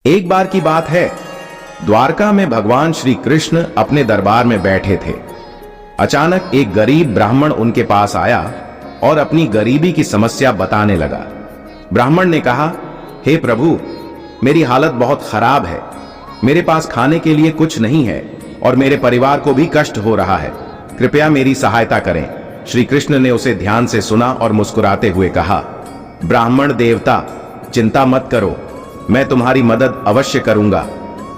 एक बार की बात है, द्वारका में भगवान श्री कृष्ण अपने दरबार में बैठे थे। अचानक एक गरीब ब्राह्मण उनके पास आया और अपनी गरीबी की समस्या बताने लगा। ब्राह्मण ने कहा, हे प्रभु, मेरी हालत बहुत खराब है। मेरे पास खाने के लिए कुछ नहीं है और मेरे परिवार को भी कष्ट हो रहा है। कृपया मेरी सहायता करें। श्री कृष्ण ने उसे ध्यान से सुना और मुस्कुराते हुए कहा, ब्राह्मण देवता, चिंता मत करो, मैं तुम्हारी मदद अवश्य करूंगा।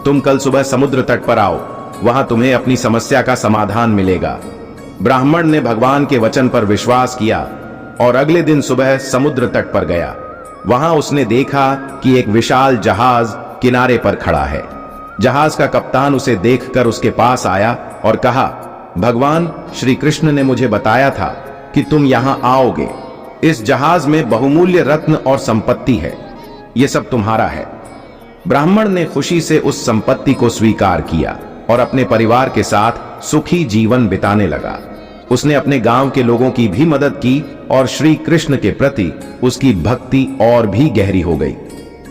तुम कल सुबह समुद्र तट पर आओ, वहां तुम्हें अपनी समस्या का समाधान मिलेगा। ब्राह्मण ने भगवान के वचन पर विश्वास किया और अगले दिन सुबह समुद्र तट पर गया। वहां उसने देखा कि एक विशाल जहाज किनारे पर खड़ा है। जहाज का कप्तान उसे देखकर उसके पास आया और कहा, भगवान श्री कृष्ण ने मुझे बताया था कि तुम यहां आओगे। इस जहाज में बहुमूल्य रत्न और संपत्ति है, यह सब तुम्हारा है। ब्राह्मण ने खुशी से उस संपत्ति को स्वीकार किया और अपने परिवार के साथ सुखी जीवन बिताने लगा। उसने अपने गांव के लोगों की भी मदद की और श्री कृष्ण के प्रति उसकी भक्ति और भी गहरी हो गई।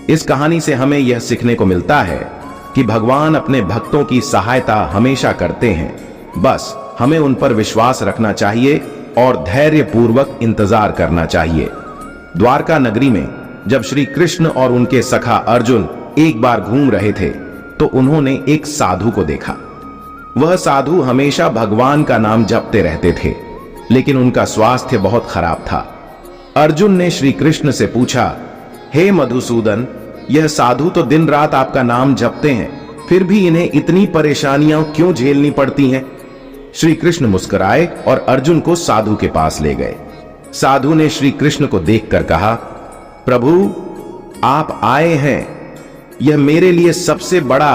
इस कहानी से हमें यह सीखने को मिलता है कि भगवान अपने भक्तों की सहायता हमेशा करते हैं। बस हमें उन पर विश्वास रखना चाहिए और धैर्य पूर्वक इंतजार करना चाहिए। द्वारका नगरी में जब श्री कृष्ण और उनके सखा अर्जुन एक बार घूम रहे थे तो उन्होंने एक साधु को देखा। वह साधु हमेशा भगवान का नाम जपते रहते थे, लेकिन उनका स्वास्थ्य बहुत खराब था। अर्जुन ने श्री कृष्ण से पूछा, हे मधुसूदन, यह साधु तो दिन रात आपका नाम जपते हैं, फिर भी इन्हें इतनी परेशानियां क्यों झेलनी पड़ती हैं? श्री कृष्ण मुस्कुराए और अर्जुन को साधु के पास ले गए। साधु ने श्री कृष्ण को देखकर कहा, प्रभु, आप आए हैं, यह मेरे लिए सबसे बड़ा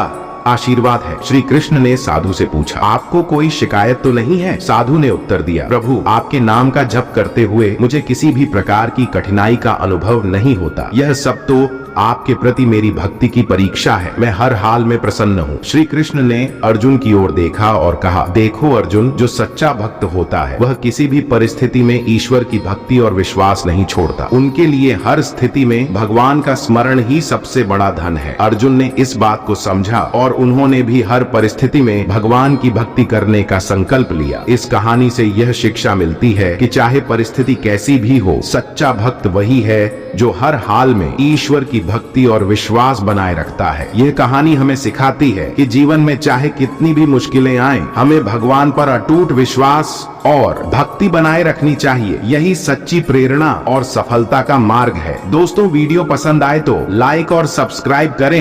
आशीर्वाद है। श्री कृष्ण ने साधु से पूछा, आपको कोई शिकायत तो नहीं है? साधु ने उत्तर दिया, प्रभु, आपके नाम का जप करते हुए मुझे किसी भी प्रकार की कठिनाई का अनुभव नहीं होता। यह सब तो आपके प्रति मेरी भक्ति की परीक्षा है। मैं हर हाल में प्रसन्न हूँ। श्री कृष्ण ने अर्जुन की ओर देखा और कहा, देखो अर्जुन, जो सच्चा भक्त होता है वह किसी भी परिस्थिति में ईश्वर की भक्ति और विश्वास नहीं छोड़ता। उनके लिए हर स्थिति में भगवान का स्मरण ही सबसे बड़ा धन है। अर्जुन ने इस बात को समझा और उन्होंने भी हर परिस्थिति में भगवान की भक्ति करने का संकल्प लिया। इस कहानी से यह शिक्षा मिलती है कि चाहे परिस्थिति कैसी भी हो, सच्चा भक्त वही है जो हर हाल में ईश्वर की भक्ति और विश्वास बनाए रखता है। यह कहानी हमें सिखाती है कि जीवन में चाहे कितनी भी मुश्किलें आएं, हमें भगवान पर अटूट विश्वास और भक्ति बनाए रखनी चाहिए। यही सच्ची प्रेरणा और सफलता का मार्ग है। दोस्तों, वीडियो पसंद आए तो लाइक और सब्सक्राइब करें।